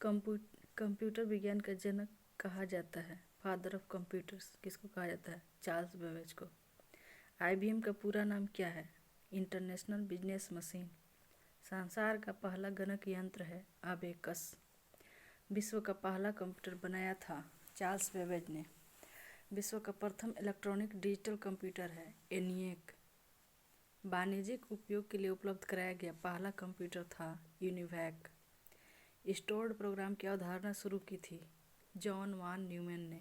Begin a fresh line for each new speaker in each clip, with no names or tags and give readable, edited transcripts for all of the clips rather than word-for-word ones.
Computer विज्ञान का जनक कहा जाता है, फादर ऑफ कंप्यूटर्स किसको कहा जाता है? चार्ल्स बेबेज को। आईबीएम का पूरा नाम क्या है? International business machine. संसार का पहला गणक यंत्र है अबेकस। विश्व का पहला कंप्यूटर बनाया था चार्ल्स बेबेज ने। विश्व का प्रथम इलेक्ट्रॉनिक डिजिटल कंप्यूटर है एनिएक। वाणिज्यिक उपयोग के लिए उपलब्ध कराया गया पहला कंप्यूटर था यूनिवैक। स्टोर्ड प्रोग्राम की अवधारणा शुरू की थी जॉन वान न्यूमैन ने।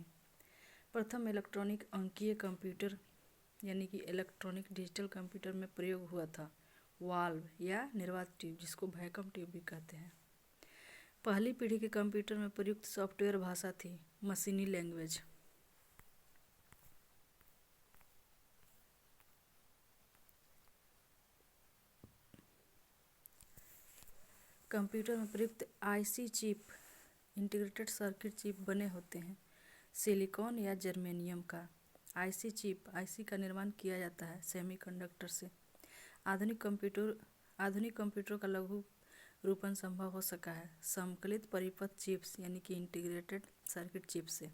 प्रथम इलेक्ट्रॉनिक अंकीय कंप्यूटर यानी कि इलेक्ट्रॉनिक डिजिटल कंप्यूटर में प्रयोग हुआ था वाल्व या निर्वात ट्यूब, जिसको वैक्यूम ट्यूब भी कहते हैं। पहली पीढ़ी के कंप्यूटर में प्रयुक्त सॉफ्टवेयर भाषा थी मशीनी लैंग्वेज। कंप्यूटर में प्रयुक्त IC chip integrated circuit chip बने होते हैं सिलिकॉन या जर्मेनियम का। आईसी का निर्माण किया जाता है सेमीकंडक्टर से। आधुनिक कंप्यूटर का लघु रूपन संभव हो सका है समकलित परिपथ चिप्स यानी कि इंटीग्रेटेड सर्किट चिप से।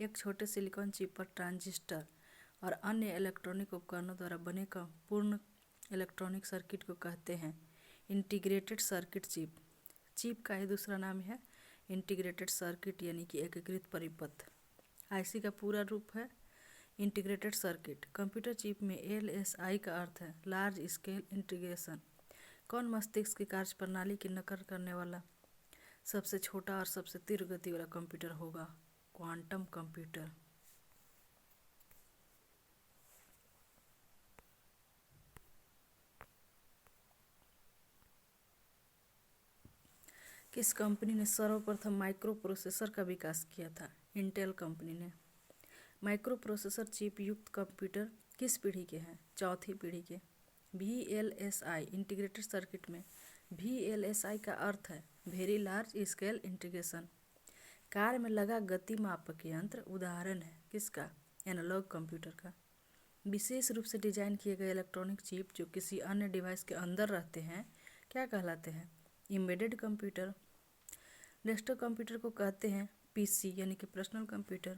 एक छोटे सिलिकॉन चिप पर ट्रांजिस्टर और अन्य इलेक्ट्रॉनिक उपकरणों द्वारा बने का पूर्ण इलेक्ट्रॉनिक सर्किट को कहते हैं इंटीग्रेटेड सर्किट चिप। चिप का ही दूसरा नाम है इंटीग्रेटेड सर्किट यानी कि एकीकृत परिपथ। आईसी का पूरा रूप है इंटीग्रेटेड सर्किट। कंप्यूटर चिप में एलएसआई का अर्थ है लार्ज स्केल इंटीग्रेशन। कौन मस्तिष्क की कार्यप्रणाली की नकल करने वाला सबसे छोटा और सबसे तीव्र गति वाला कंप्यूटर होगा? Quantum computer. किस कंपनी ने सर्वप्रथम माइक्रो प्रोसेसर का विकास किया था? इंटेल कंपनी ने। माइक्रो प्रोसेसर चिप युक्त कंप्यूटर किस पीढ़ी के हैं? चौथी पीढ़ी के। VLSI इंटीग्रेटेड सर्किट में VLSI का अर्थ है very large scale integration. Car में लगा गति मापक यंत्र उदाहरण है किसका? एनालॉग कंप्यूटर का। विशेष रूप से डिजाइन किए गए इलेक्ट्रॉनिक चिप जो किसी अन्य डिवाइस के अंदर रहते हैं क्या कहलाते हैं? Embedded computer. डेस्कटॉप कंप्यूटर को कहते हैं पीसी यानी कि पर्सनल कंप्यूटर।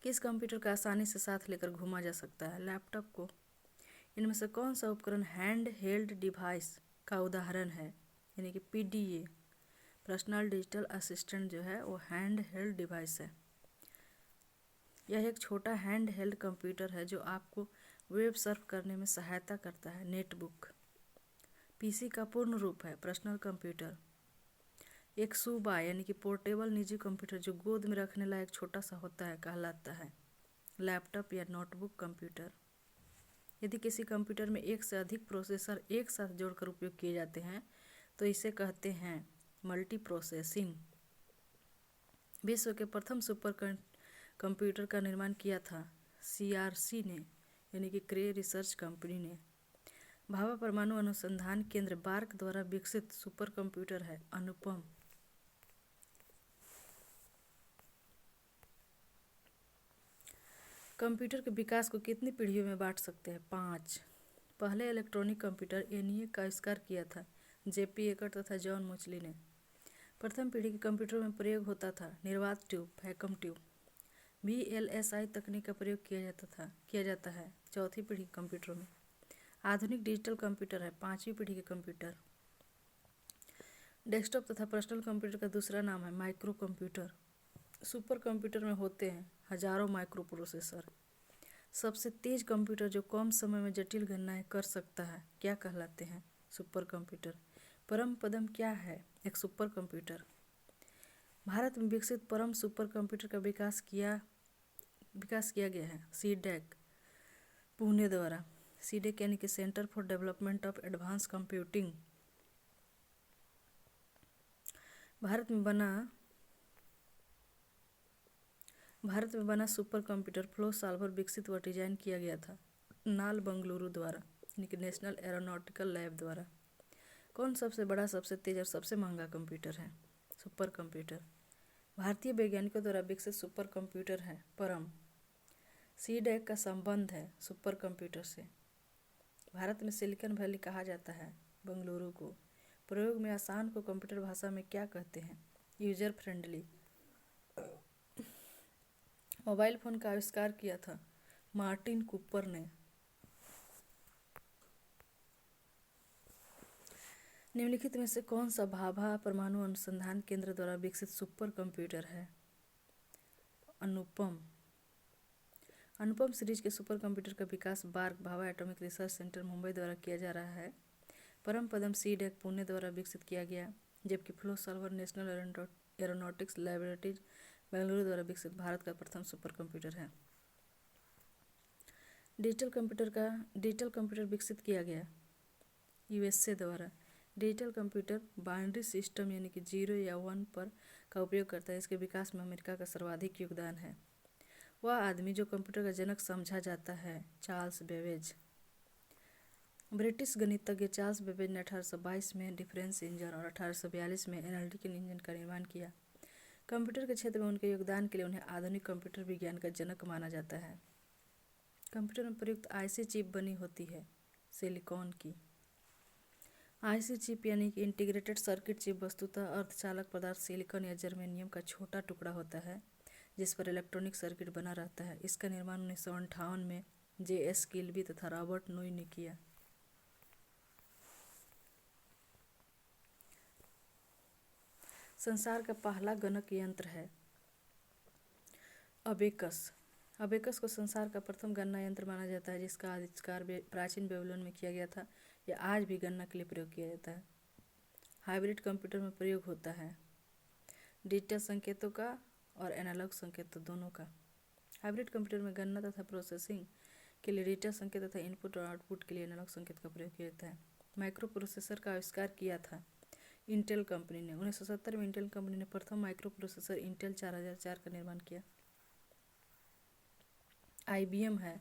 किस कंप्यूटर का आसानी से साथ लेकर घूमा जा सकता है? लैपटॉप को। इनमें से कौन सा उपकरण हैंड हेल्ड डिवाइस का उदाहरण है यानी कि पीडीए? पर्सनल डिजिटल असिस्टेंट जो है वो हैंड हेल्ड डिवाइस है। यह एक छोटा हैंड हेल्ड कंप्यूटर है जो आपको वेब सर्फ करने में सहायता करता है नेटबुक। पीसी का पूर्ण रूप है पर्सनल कंप्यूटर। एक सूबा यानी कि पोर्टेबल निजी कंप्यूटर जो गोद में रखने लायक छोटा सा होता है कहलाता है लैपटॉप या नोटबुक कंप्यूटर। यदि किसी कंप्यूटर में एक से अधिक प्रोसेसर एक साथ जोड़कर उपयोग किए जाते हैं तो इसे कहते हैं मल्टी प्रोसेसिंग। विश्व के प्रथम सुपर कंप्यूटर का निर्माण किया था CRC ने यानी कि क्रे रिसर्च कंपनी ने। भाभा परमाणु अनुसंधान केंद्र बार्क द्वारा विकसित सुपर कंप्यूटर है अनुपम। कंप्यूटर के विकास को कितनी पीढ़ियों में बांट सकते हैं? 5। पहले इलेक्ट्रॉनिक कंप्यूटर ENIAC का आविष्कार किया था JP एकट तथा जॉन मोचली ने। प्रथम पीढ़ी के कंप्यूटर में प्रयोग होता था निर्वात ट्यूब वैक्यूम ट्यूब। VLSI तकनीक का प्रयोग किया जाता है चौथी पीढ़ी के कंप्यूटरों में। आधुनिक डिजिटल कंप्यूटर है 5वीं पीढ़ी के कंप्यूटर। डेस्कटॉप तथा पर्सनल कंप्यूटर का दूसरा नाम है माइक्रो कंप्यूटर। सुपर कंप्यूटर में होते हैं हजारों माइक्रो प्रोसेसर। सबसे तेज कंप्यूटर जो कम समय में जटिल गणनाएं कर सकता है क्या कहलाते हैं? Super computer. परम पदम क्या है? एक सुपर कंप्यूटर। भारत में विकसित परम सुपर कंप्यूटर का विकास किया गया है CDEC पुणे द्वारा। CDEC यानी कि centre for development of advance computing. Bharat में बना सुपर कंप्यूटर फ्लो सॉल्वर विकसित व डिजाइन किया गया था नाल बंगलुरु द्वारा यानी कि नेशनल एरोनॉटिकल लैब द्वारा। कौन सबसे बड़ा सबसे तेज और सबसे महंगा कंप्यूटर है? Super computer. भारतीय वैज्ञानिकों द्वारा विकसित सुपर कंप्यूटर है परम। CDEC का संबंध है सुपर कंप्यूटर से। भारत में सिलिकॉन वैली कहा जाता है बंगलुरु को। प्रयोग में आसान को कंप्यूटर भाषा में क्या कहते हैं? User friendly. मोबाइल फोन का आविष्कार किया था मार्टिन कूपर ने। निम्नलिखित में से कौन सा भाभा परमाणु अनुसंधान केंद्र द्वारा विकसित सुपर कंप्यूटर है? अनुपम। अनुपम सीरीज के सुपर कंप्यूटर का विकास BARC Bhabha atomic research centre Mumbai द्वारा किया जा रहा है। परम पदम सीडेक पुणे द्वारा विकसित किया गया, जबकि flow solver national aeronautics laboratories Bengaluru द्वारा विकसित भारत का प्रथम सुपर कंप्यूटर है। डिजिटल कंप्यूटर विकसित किया गया यूएसए द्वारा। डिजिटल कंप्यूटर बाइनरी सिस्टम यानी कि 0 या 1 पर का उपयोग करता है। इसके विकास में अमेरिका का सर्वाधिक योगदान है। वह आदमी जो कंप्यूटर का जनक समझा जाता है चार्ल्स बेबेज। ब्रिटिश गणितज्ञ चार्ल्स बेबेज ने 1822 में डिफरेंस इंजन और 1842 में एनालिटिकल इंजन का निर्माण किया। कंप्यूटर के क्षेत्र में उनके योगदान के लिए उन्हें आधुनिक कंप्यूटर विज्ञान का जनक माना जाता है। कंप्यूटर में प्रयुक्त आईसी चिप बनी होती है सिलिकॉन की। आईसी चिप यानी कि इंटीग्रेटेड सर्किट चिप वस्तुतः अर्धचालक पदार्थ सिलिकॉन या जर्मेनियम का छोटा टुकड़ा होता है जिस पर इलेक्ट्रॉनिक सर्किट बना रहता है। इसका निर्माण 1958 में J.S. किल्बी तथा रॉबर्ट नोई ने किया। संसार का पहला गणक यंत्र है अबेकस। अबेकस को संसार का प्रथम गणना यंत्र माना जाता है, जिसका आविष्कार प्राचीन बेबीलोन में किया गया था। यह आज भी गणना के लिए प्रयोग किया जाता है। हाइब्रिड कंप्यूटर में प्रयोग होता है डिजिटल संकेतों का और एनालॉग संकेतों दोनों का। हाइब्रिड कंप्यूटर में गणना तथा प्रोसेसिंग के लिए डिजिटल संकेत तथा इनपुट और आउटपुट के लिए एनालॉग संकेत का प्रयोग किया जाता है। माइक्रो प्रोसेसर का आविष्कार किया था इंटेल कंपनी ने। 1970 में इंटेल कंपनी ने प्रथम माइक्रो प्रोसेसर इंटेल 4004 का निर्माण किया। IBM है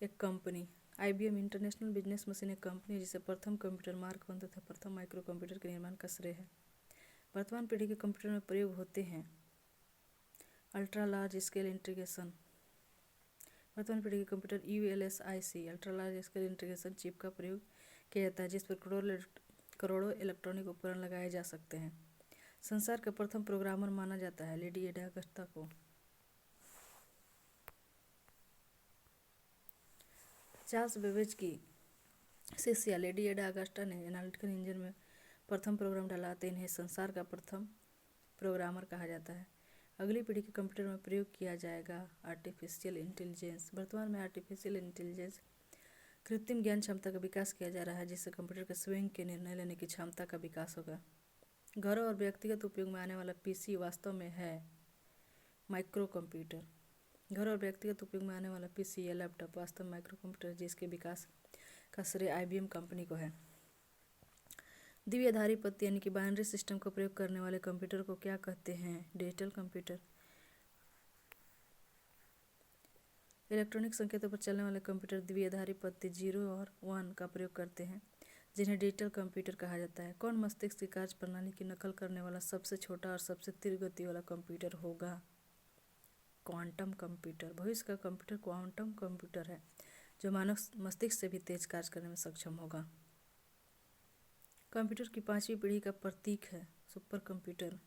एक company. IBM international business machine एक कंपनी है जिसे प्रथम कंप्यूटर मार्क 1 तथा प्रथम माइक्रो कंप्यूटर के निर्माण का श्रेय है। वर्तमान पीढ़ी के कंप्यूटर में प्रयोग होते हैं अल्ट्रा लार्ज स्केल इंटीग्रेशन। वर्तमान पीढ़ी के computer ULSIC ultra large scale integration chip का प्रयोग किया जाता है, जिस पर करोड़ों इलेक्ट्रॉनिक उपकरण लगाए जा सकते हैं। संसार का प्रथम प्रोग्रामर माना जाता है लेडी एडा अगस्ता को। चार्ल्स बेबेज की शिष्या लेडी एडा अगस्टा ने एनालिटिकल इंजन में प्रथम प्रोग्राम डाला, तो इन्हें संसार का प्रथम प्रोग्रामर कहा जाता है। अगली पीढ़ी के कंप्यूटर में प्रयोग किया जाएगा आर्टिफिशियल इंटेलिजेंस। वर्तमान में आर्टिफिशियल इंटेलिजेंस कृत्रिम ज्ञान क्षमता का विकास किया जा रहा है, जिससे कंप्यूटर के स्वयं के निर्णय लेने की क्षमता का विकास होगा। घरों और व्यक्तिगत उपयोग में आने वाला PC वास्तव में है माइक्रो कंप्यूटर। घर और व्यक्तिगत उपयोग में आने वाला PC या लैपटॉप वास्तव में माइक्रो कंप्यूटर, जिसके विकास का श्रेय IBM कंपनी को है। द्विआधारी पत्ती यानी कि बाइनरी सिस्टम का प्रयोग करने वाले कंप्यूटर को क्या कहते हैं? Digital computer. इलेक्ट्रॉनिक संकेतों पर चलने वाले कंप्यूटर द्विआधारी पत्ती 0 और 1 का प्रयोग करते हैं, जिन्हें डिजिटल कंप्यूटर कहा जाता है। कौन मस्तिष्क की कार्य प्रणाली की नकल करने वाला सबसे छोटा और सबसे तीव्र गति वाला कंप्यूटर होगा? Quantum computer. भविष्य का कंप्यूटर क्वांटम कंप्यूटर है, जो मानव मस्तिष्क से भी तेज कार्य करने में सक्षम होगा। कंप्यूटर की 5वीं पीढ़ी का प्रतीक है सुपर कंप्यूटर।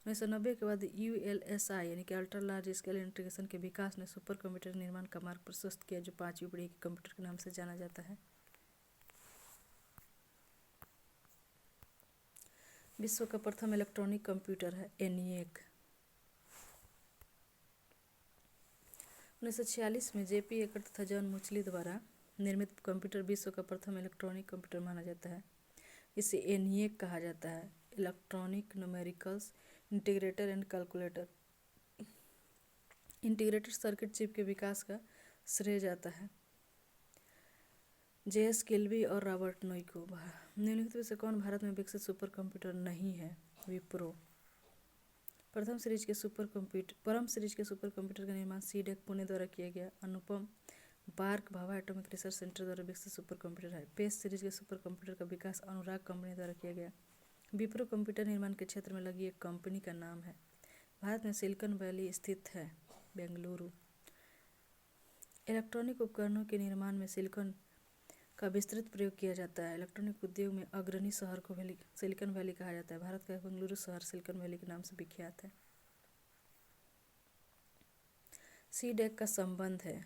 1990 के बाद ULSI यानी कि अल्ट्रा लार्ज स्केल इंटीग्रेशन के विकास ने सुपर कंप्यूटर निर्माण का मार्ग प्रशस्त किया, जो 5वीं पीढ़ी के कंप्यूटर के नाम से जाना जाता है। विश्व का प्रथम इलेक्ट्रॉनिक कंप्यूटर है ENIAC। 1946 में JP एकड़ तथा जॉन मुचली द्वारा निर्मित कंप्यूटर विश्व का प्रथम इलेक्ट्रॉनिक कंप्यूटर माना जाता है। इसे ENIAC कहा जाता है, electronic numericals integrator and calculator. Integrated circuit chip के विकास का श्रेय जाता है J.S. किल्बी और रॉबर्ट नोई को। निम्नलिखित में से कौन भारत में विकसित सुपर कंप्यूटर नहीं है? विप्रो। परम सीरीज के सुपर कंप्यूटर का निर्माण सीडेक पुणे द्वारा किया गया। Anupam BARC Bhabha atomic research centre द्वारा विकसित सुपर कंप्यूटर है। पेस सीरीज के सुपर कंप्यूटर का विकास अनुराग कंपनी द्वारा किया गया। विप्रो कंप्यूटर निर्माण के क्षेत्र में लगी एक कंपनी का नाम है। भारत में सिलिकॉन वैली स्थित है बेंगलुरु। इलेक्ट्रॉनिक उपकरणों के निर्माण में सिलिकॉन का विस्तृत प्रयोग किया जाता है। इलेक्ट्रॉनिक उद्योग में अग्रणी शहर को सिलिकॉन वैली कहा जाता है। भारत का बेंगलुरु शहर सिलिकॉन वैली के नाम से विख्यात है। CDAC का संबंध है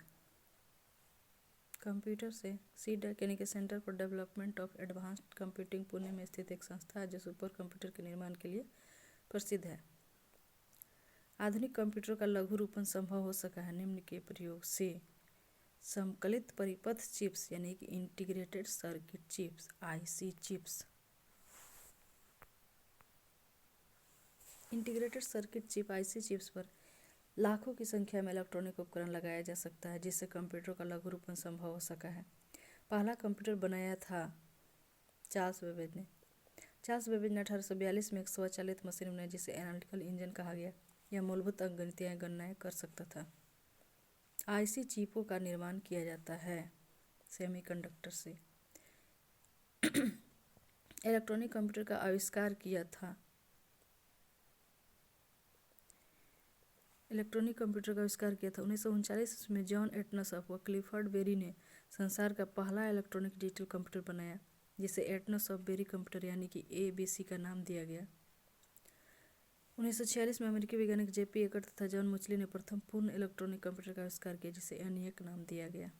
कंप्यूटर से। CDAC यानी कि centre for development of advanced computing Pune में स्थित एक संस्था है जो सुपर कंप्यूटर के निर्माण के लिए प्रसिद्ध है। आधुनिक कंप्यूटर का लघु रूपन संभव हो सका है निम्न के प्रयोग से। समकलित परिपथ चिप्स यानी कि integrated circuit chips IC chips. Integrated circuit chip IC chips पर लाखों की संख्या में इलेक्ट्रॉनिक उपकरण लगाया जा सकता है जिससे कंप्यूटर का लघु रूपन संभव हो सका है। पहला कंप्यूटर बनाया था चार्ल्स बेबेज ने। चार्ल्स बेबेज ने 1842 में एक स्वचालित मशीन बनाई जिसे एनालिटिकल इंजन कहा गया। यह मूलभूत अंकगणितीय गणनाएं कर सकता था। IC चिपों का निर्माण किया जाता है सेमीकंडक्टर से। इलेक्ट्रॉनिक कंप्यूटर का आविष्कार किया था। इलेक्ट्रॉनिक कंप्यूटर का आविष्कार किया था 1939 में जॉन एटनसॉफ व क्लिफर्ड बेरी ने संसार का पहला इलेक्ट्रॉनिक डिजिटल कंप्यूटर बनाया जिसे एटनसॉफ बेरी कंप्यूटर यानी कि ABC का नाम दिया गया। 1946 में अमेरिकी वैज्ञानिक JP एकर्ट तथा जॉन मुचली ने प्रथम पूर्ण इलेक्ट्रॉनिक कंप्यूटर का आविष्कार किया जिसे ENIAC नाम दिया गया।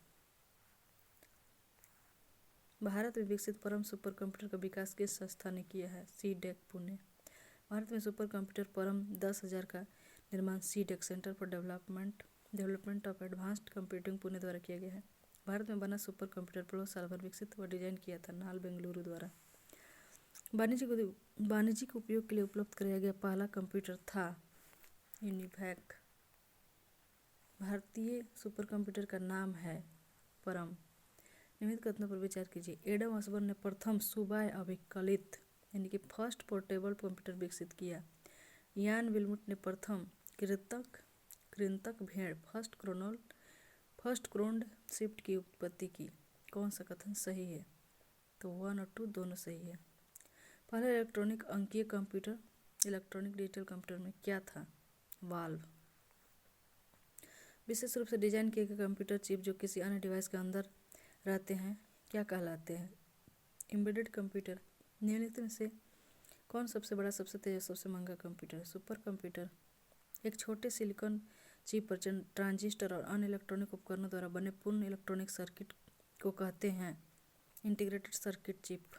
भारत में विकसित परम सुपर कंप्यूटर का विकास किस संस्था ने किया है? CDAC पुणे। भारत में सुपर कंप्यूटर परम 10,000 का निर्माण CDAC centre for development of advanced computing Pune द्वारा किया गया है। भारत में बना सुपर कंप्यूटर प्रयोग साल भर विकसित व डिजाइन किया था नाल बेंगलुरु द्वारा। वाणिज्यिक उपयोग के लिए उपलब्ध कराया गया पहला कंप्यूटर था यूनिवैक। भारतीय सुपर कंप्यूटर का नाम है परम। निम्नलिखित कथनों पर विचार कीजिए। एडम ऑसबर्न ने प्रथम सुबाय अभिकलित यानी कि फर्स्ट पोर्टेबल कंप्यूटर विकसित किया। यान विल्मुट ने प्रथम कृंतक भेड़ फर्स्ट क्रोन्ड शिफ्ट की उत्पत्ति की। कौन सा कथन सही है? तो 1 और 2 दोनों सही है। पहला इलेक्ट्रॉनिक अंकीय कंप्यूटर इलेक्ट्रॉनिक डिजिटल कंप्यूटर में क्या था? वाल्व। विशेष रूप से डिजाइन किए गए कंप्यूटर चिप जो किसी अन्य डिवाइस के अंदर रहते हैं क्या कहलाते हैं? Embedded computer. निम्नलिखित में से कौन सबसे बड़ा, सबसे तेज और सबसे महंगा कंप्यूटर है? Super computer. एक छोटे सिलिकॉन चिप पर ट्रांजिस्टर और अन्य इलेक्ट्रॉनिक उपकरणों द्वारा बने पूर्ण इलेक्ट्रॉनिक सर्किट को कहते हैं इंटीग्रेटेड सर्किट चिप।